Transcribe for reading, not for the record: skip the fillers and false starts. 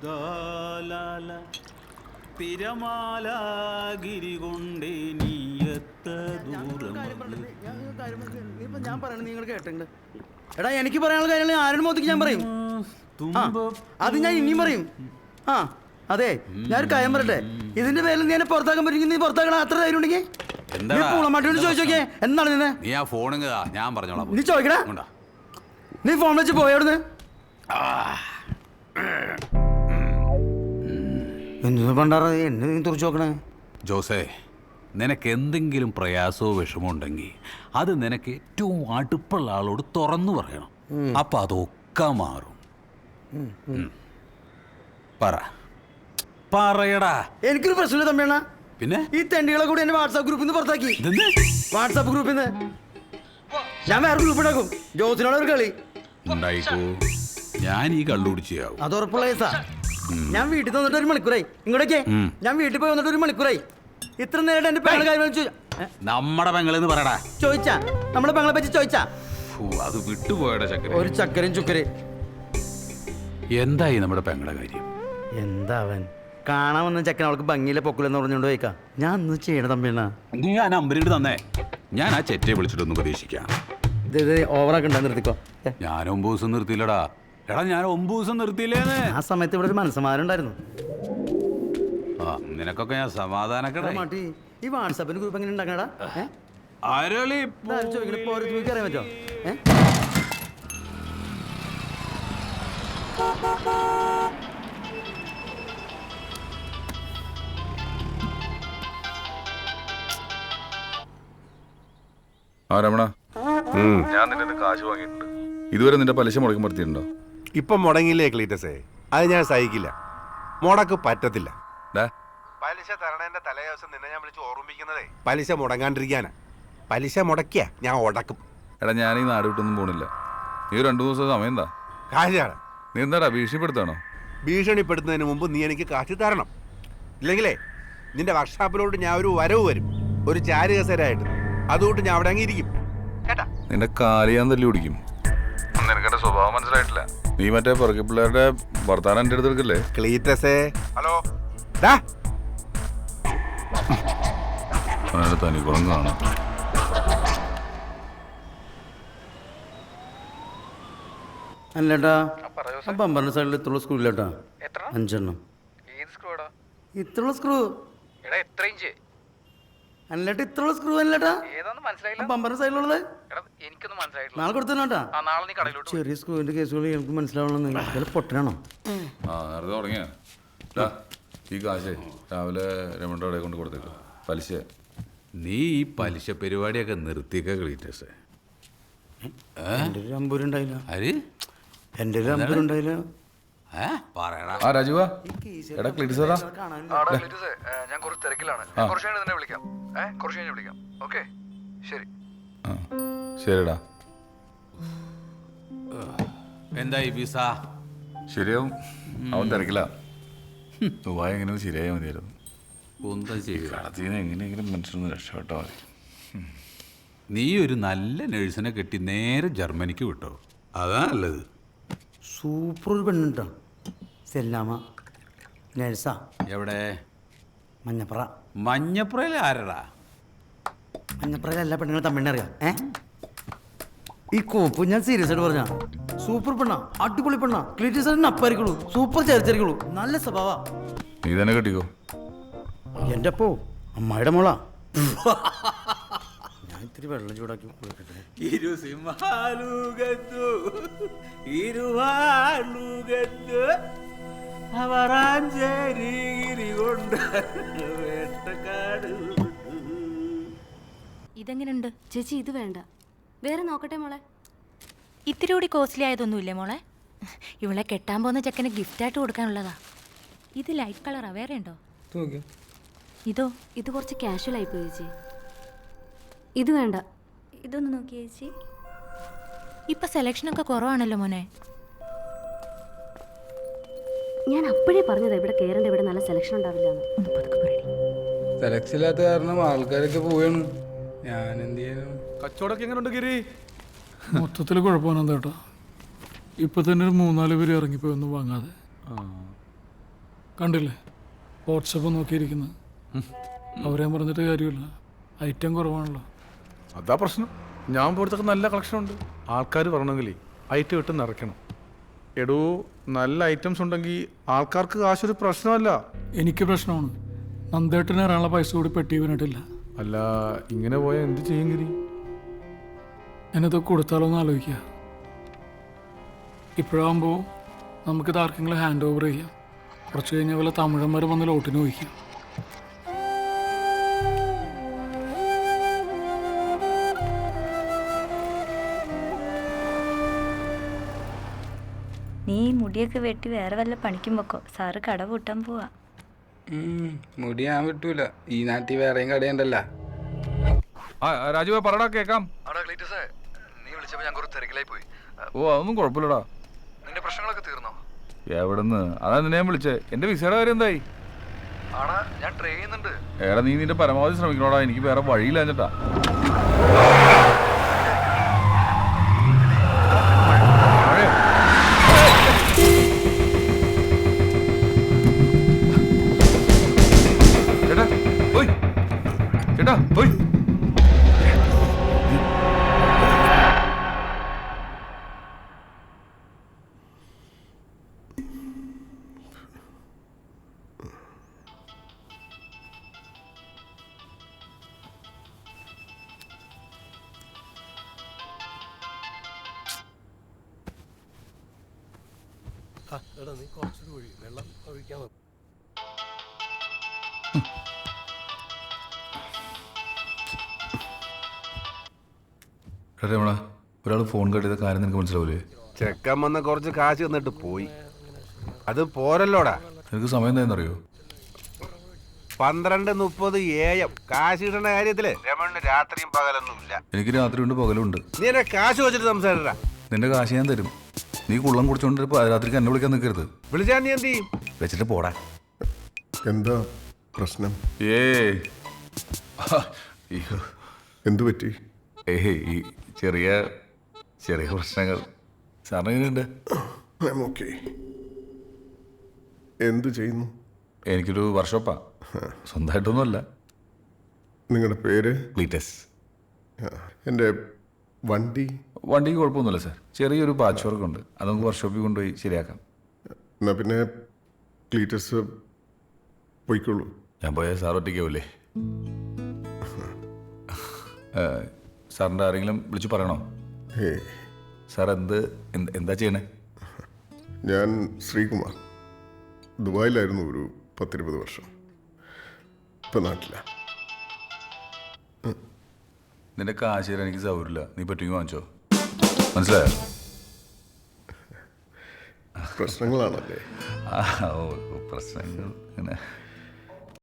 ഗാലാല തിരമാലാഗിരി കൊണ്ടേ നീയത്ത ദൂരം. ഞാൻ പറയണത് നിങ്ങൾ കേട്ടിട്ടുണ്ട്. എടാ എനിക്ക് പറയാനുള്ള കാര്യങ്ങൾ ആരുടെ മുഖത്തേക്ക് ഞാൻ പറയും. അത് ഞാൻ ഇനിയും പറയും. ആ അതെ, ഞാനൊരു കാര്യം പറയട്ടെ. ഇതിന്റെ പേരിൽ നീ എന്നെ പുറത്താക്കാൻ പറ്റുമെങ്കിൽ നീ പുറത്താക്കണം. അത്ര ധൈര്യം ഉണ്ടെങ്കിൽ പൂളമാട്ടിയോട് ചോദിച്ചോക്കേ എന്താണ് നിന്നെ. ഞാൻ പറഞ്ഞോളാം. നീ ചോദിക്കടാ. നീ ഫോൺ വെച്ച് പോയോടുന്ന്. എന്ത് പണ്ടാറ എന്നെ നീ തുറച്ചു നോക്കണേ. ജോസേ, നിനക്ക് എന്തെങ്കിലും പ്രയാസമോ വിഷമോ ഉണ്ടെങ്കിൽ അത് നിനക്ക് ഏറ്റവും അടുപ്പുള്ള ആളോട് തുറന്നു പറയണം. അപ്പൊ അതൊക്കെ മാറും. പറയടാ. എനിക്കൊരു പ്രശ്നമില്ല തമ്മിയണ്ണ. പിന്നെ ഈ തെണ്ടികളെ കൂടി എന്നെ വാട്സാപ്പ് ഗ്രൂപ്പിൽ നിന്ന് പുറത്താക്കി. വാട്സാപ്പ് ഗ്രൂപ്പിൽ നിന്ന് ഞാൻ വേറെ ഗ്രൂപ്പ് ഉണ്ടാക്കും. ജോസിനോട് ഒരു കളി ഉണ്ടായിക്കോ. ഞാൻ ഈ കള്ളുപിടിച്ചാവും. അത് ഉറപ്പുള്ള കേസാ. ഞാൻ വീട്ടിൽ വന്നിട്ട് 1 മണിക്കൂറായി. ഇങ്ങോട്ടേക്ക് ഞാൻ വീട്ടിൽ പോയി വന്നിട്ട് 1 മണിക്കൂറായി. ഇത്ര നേരം എന്റെ പെങ്ങളെ കാര്യം നമ്മുടെ പെങ്ങളെന്ന് പറയടാ. ചോദിച്ചാ നമ്മളെ പെങ്ങളെ പറ്റി ചോദിച്ചാ അത് വിട്ടുപോയടാ ചക്കര. ഒരു ചക്കരയും ചുക്കര്. എന്തായി നമ്മുടെ പെങ്ങളുടെ കാര്യം? എന്താ അവൻ കാണാൻ വന്ന ചക്കൻ അവൾക്ക് ഭംഗിയിലെ പൊക്കിലെന്ന് പറഞ്ഞുകൊണ്ട് പോയിക്കാ. ഞാൻ ഒന്ന് ചെയ്യണ തമ്പിണ്ണ. നീ ആ നമ്പറിട്ട് തന്നേ. ഞാൻ ആ ചെറ്റയെ വിളിച്ചിട്ടൊന്ന് പ്രതീക്ഷിക്കാം. ഇത് ഓവറാക്കി ഉണ്ടാ നിർത്തിക്കോ. ഞാൻ 9 ദിവസം നിർത്തിയില്ലടാ. എടാ ഞാൻ 9 ദിവസം നിർത്തിയില്ലേന്ന്. ആ സമയത്ത് ഇവിടെ ഒരു മനസ്സമാരം ഉണ്ടായിരുന്നു. നിനക്കൊക്കെ ഞാൻ സമാധാനക്കട. മാട്ടി ഈ വാട്സാപ്പിന് ഗ്രൂപ്പ് എങ്ങനെ ഉണ്ടാക്കണടാ? അറിയാൻ പറ്റോ? ആ രമണ, ഞാൻ നിന്റെ കാശ് വാങ്ങിയിട്ടുണ്ട്. ഇതുവരെ നിന്റെ പലിശ മുടക്കി മറുത്തിട്ടുണ്ടോ? ഇപ്പം മുടങ്ങിയില്ലേ ക്ലീറ്റസേ? അത് ഞാൻ സഹിക്കില്ല. മുടക്ക് പറ്റത്തില്ല. പലിശ തരണേന്റെ തലേ ദിവസം നിന്നെ ഞാൻ വിളിച്ച് ഓർമ്മിപ്പിക്കുന്നതേ പലിശ മുടങ്ങാണ്ടിരിക്കാനാ. പലിശ മുടക്കിയ ഞാൻ ഉടക്കും. എടാ ഞാൻ ഈ നാട് വിട്ടൊന്നും പോണില്ല. നീ 2 ദിവസം സമയം എന്താ? കാശാണ്. നീ എന്താടാ ഭീഷണിപ്പെടുത്താണോ? ഭീഷണിപ്പെടുത്തുന്നതിന് മുമ്പ് നീ എനിക്ക് കാശ് തരണം. ഇല്ലെങ്കിലേ നിന്റെ വർക്ക്ഷോപ്പിലോട്ട് ഞാൻ ഒരു വരവ് വരും, ഒരു ചാരുകസരായിട്ട്. അതുകൊണ്ട് ഞാൻ അവിടെ അങ്ങിരിക്കും. കേട്ടാ? നിന്റെ കാല് ഞാൻ തല്ലി പിടിക്കും. നിനക്കെന്റെ സ്വഭാവം മനസ്സിലായിട്ടില്ല. നീ മറ്റേ പുറകെ പിള്ളേരുടെ ഭർത്താനം എൻ്റെ അടുത്ത് എടുക്കല്ലേ? ക്ലീറ്റസേ, ഹലോ. തനിക്കുളം കാണാം. അല്ലേട്ടാ പമ്പറിന്റെ സൈഡിൽ ഇത്ര സ്ക്രൂ. 5 എണ്ണം. ഇത്ര സ്ക്രൂ അല്ലേട്ടാ? ഇത്ര സ്ക്രൂ അല്ലേട്ടാ? പമ്പറിന്റെ സൈഡിലുള്ളത് നാളെ കൊടുത്തോട്ടാ. ചെറിയ സ്ക്രൂവിന്റെ കേസുകൾ എനിക്ക് മനസ്സിലാവണമെന്ന്. പൊട്ടനാണോ? നേരത്തെ തുടങ്ങിയ ഈ കാശേ രാവിലെ രമണയുടെ അവിടെ കൊണ്ട് കൊടുത്തേക്ക്. പലിശ നീ ഈ പലിശ പരിപാടിയൊക്കെ നിർത്തിയൊക്കെ ക്ലീറ്റസേ. എൻ്റെ ഒരു 50 ഉണ്ടായില്ല. ആര്? എൻ്റെ ഒരു 50 ഉണ്ടായില്ല. ആ രാജുവാ, എടാ ക്ലീറ്റസേടാ. ഞാൻ കുറച്ച് തിരക്കിലാണ്. കുറച്ച് കഴിഞ്ഞ് തന്നെ വിളിക്കാം. കുറച്ച് കഴിഞ്ഞ് വിളിക്കാം. ഓക്കെ, ശരി. ശരിടാ. എന്തായി വിസ? ശരിയാവും. അവൻ തിരക്കില്ല. ദുബായ് എങ്ങനെയോ ശരിയായാൽ മതിയായിരുന്നു. ഒന്നും ചെയ്യില്ല. കടത്തിന് എങ്ങനെയെങ്കിലും മനുഷ്യരൊന്ന് രക്ഷപ്പെട്ടാൽ മതി. നീ ഒരു നല്ല നഴ്സിനെ കെട്ടി നേരെ ജർമ്മനിക്ക് വിട്ടോ. അതാ നല്ലത്. സൂപ്പർ ഒരു പെണ്ണുണ്ടോ? സെല്ലാമ നഴ്സാ. എവിടെ? മഞ്ഞപ്പുറ. മഞ്ഞപ്പുറയിൽ ആരടാ? മഞ്ഞപ്പുറയിൽ എല്ലാ പെണ്ണുങ്ങളും തമിഴിനറിയാം. ഈ കോപ്പ് ഞാൻ സീരിയസ് ആയിട്ട് പറഞ്ഞ സൂപ്പർ പെണ്ണ, അടിപൊളി പെണ്ണ. ക്ലീറ്റസറിന് അപ്പായിരിക്കുള്ളൂ, സൂപ്പർ ചേർച്ചരിക്കുള്ളൂ, നല്ല സ്വഭാവ. നീ തന്നെ കെട്ടിക്കോ. എൻ്റെ അപ്പോ അമ്മായിയുടെ മോളാ. ഞാൻ ഇത്തിരി വെള്ളം ചൂടാക്കി കൊടുക്കട്ടെ. ഇതെങ്ങനെയുണ്ട് ചേച്ചി? ഇത് വേണ്ട, വേറെ നോക്കട്ടെ മോളെ. ഇത്തിരി കൂടി കോസ്റ്റ്ലി ആയതൊന്നുമില്ലേ മോളെ? ഇവളെ കെട്ടാൻ പോകുന്ന ചെക്കന് ഗിഫ്റ്റായിട്ട് കൊടുക്കാനുള്ളതാ. ഇത് ലൈറ്റ് കളറാ, വേറെ ഉണ്ടോ? ഇതോ? ഇത് കുറച്ച് കാഷ്വൽ ആയിപ്പോയി ചേച്ചി. ഇത് വേണ്ട, ഇതൊന്ന് നോക്കിയേ ചേച്ചി. ഇപ്പൊ സെലക്ഷനൊക്കെ കുറവാണല്ലോ മോനെ. ഞാൻ അപ്പോഴേ പറഞ്ഞതാ ഇവിടെ കയറേണ്ട, ഇവിടെ നല്ല സെലക്ഷൻ ഉണ്ടാവില്ല. ഒന്ന് പതുക്കെ പറയടി. സെലക്ഷൻ ഇല്ലാത്ത കാരണം ആൾക്കാരൊക്കെ പോവാണ്. ഞാൻ എന്ത് ചെയ്യാനും. കച്ചവടമൊക്കെ എങ്ങനെയുണ്ട് ഗിരി? മൊത്തത്തിൽ കുഴപ്പമാണ് കേട്ടോ. ഇപ്പൊ തന്നെ ഒരു 3-4 പേര് ഇറങ്ങിപ്പോയൊന്നും വാങ്ങാതെ. കണ്ടില്ലേ വാട്സപ്പ് നോക്കിയിരിക്കുന്നത്. അവരെ പറഞ്ഞിട്ട് കാര്യമില്ല, ഐറ്റം കുറവാണല്ലോ. അതാ പ്രശ്നം. ഞാൻ പോലത്തൊക്കെ നല്ല കളക്ഷൻ ഉണ്ട്. ആൾക്കാർ പറയണമെങ്കിലേ ഐറ്റം ഇട്ട് നിറയ്ക്കണം. എടോ, നല്ല ഐറ്റംസ് ഉണ്ടെങ്കിൽ ആൾക്കാർക്ക് കാശൊരു പ്രശ്നമല്ല. എനിക്ക് പ്രശ്നമാണ്. നന്ദേട്ടന് ഇറാനുള്ള പൈസ കൂടി പെട്ടി വീണിട്ടില്ല. അല്ല, ഇങ്ങനെ പോയാൽ എന്ത് ചെയ്യും ഗിരി? ഞാനിതൊക്കെ കൊടുത്താലോ എന്ന് ആലോചിക്കുക. ഇപ്പോഴാകുമ്പോൾ നമുക്കിത് ആർക്കെങ്കിലും ഹാൻഡ് ഓവർ ചെയ്യാം. കുറച്ച് കഴിഞ്ഞാൽ വല്ല തമിഴന്മാർ വന്ന് ലോട്ടിന് വഹിക്കാം. നീ മുടിയൊക്കെ വെട്ടി വേറെ വല്ല പണിക്കും വെക്കോ, സാറ് കട പൂട്ടാൻ പോവാ. മുടി ഞാൻ വിട്ടൂല, ഈ നാട്ടിൽ വേറെയും കടയുണ്ടല്ലോ. രാജുവേ പറടാ, കേക്കാം. ആടാ ക്ലീറ്റസേ, നീ വിളിച്ചപ്പോൾ ഞാൻ കുറച്ച് തിരക്കിലായി പോയി. ഓ, അതൊന്നും കുഴപ്പമില്ലടാ. നിന്റെ പ്രശ്നങ്ങളൊക്കെ തീർന്നോ? എവിടെന്ന്? അതാ നിന്നെ ഞാൻ വിളിച്ചേ. എന്റെ വിസയുടെ കാര്യം എന്തായി? ആടാ, ഞാൻ ട്രൈ ചെയ്യുന്നുണ്ട്. എടാ, നീ നിന്റെ പരമാവധി ശ്രമിക്കണോടാ. എനിക്ക് വേറെ വഴിയില്ല എന്നിട്ടാ. ചേട്ടാ ഓയ്, ചേട്ടാ ഓയ്. രമണ, ഒരാൾ ഫോൺ കട്ട് ചെയ്ത കാര്യം നിനക്ക് മനസ്സിലാവൂലേ? ചെക്കൻ വന്ന് കുറച്ച് കാശ് തന്നിട്ട് പോയി. അത് പോരല്ലോടാ. നിനക്ക് സമയം എന്തായെന്നറിയോ? 12:30 AM. കാശ് കിട്ടുന്ന കാര്യത്തില് രമണിന് രാത്രിയും പകലൊന്നും ഇല്ല. എനിക്ക് രാത്രിയുണ്ട് പകലുണ്ട്. നീ എന്നെ കാശ് വെച്ചിട്ട് സംസാരിടാ. നിന്റെ കാശ് ഞാൻ തരും. നീ കുള്ളം കുടിച്ചോണ്ട് രാത്രിക്ക് എന്നെ വിളിക്കാൻ നിൽക്കരുത്. വിളിച്ചാൽ നീ എന്ത് ചെയ്യും? വെച്ചിട്ട് പോടാ. എന്താ പ്രശ്നം? അയ്യോ, എന്തു പറ്റി? ഈ ചെറിയ ചെറിയ പ്രശ്നങ്ങൾ. സാറിന് എങ്ങനെയുണ്ട്? ഓക്കെ. എന്തു ചെയ്യുന്നു? എനിക്കൊരു വർക്ക്ഷോപ്പാ. സ്വന്തമായിട്ടൊന്നുമല്ല. നിങ്ങളുടെ പേര്? ക്ലീറ്റസ്. എൻ്റെ വണ്ടിക്ക് കുഴപ്പമൊന്നുമില്ല സാർ. ചെറിയൊരു പാച്ച് വർക്ക് ഉണ്ട്. അത് നമുക്ക് വർക്ക്ഷോപ്പിൽ കൊണ്ടുപോയി ശരിയാക്കാം. എന്നാ പിന്നെ ക്ലീറ്റസ് പോയിക്കോളൂ. ഞാൻ പോയാൽ സാർ ഒറ്റയ്ക്കാവൂലേ? സാറിൻ്റെ ആരെങ്കിലും വിളിച്ച് പറയണോ? സാർ എന്താ ചെയ്യണേ? ഞാൻ ശ്രീകുമാർ. ദുബായിലായിരുന്നു ഒരു 10-20 വർഷം. ഇപ്പം നാട്ടില. നിന്റെ കാശ് തരാൻ എനിക്ക് സൗകര്യമില്ല. നീ പറ്റുമെങ്കിൽ വാങ്ങിച്ചോ. മനസ്സിലായോ? പ്രശ്നങ്ങളാണല്ലേ? പ്രശ്നങ്ങൾ ഇങ്ങനെ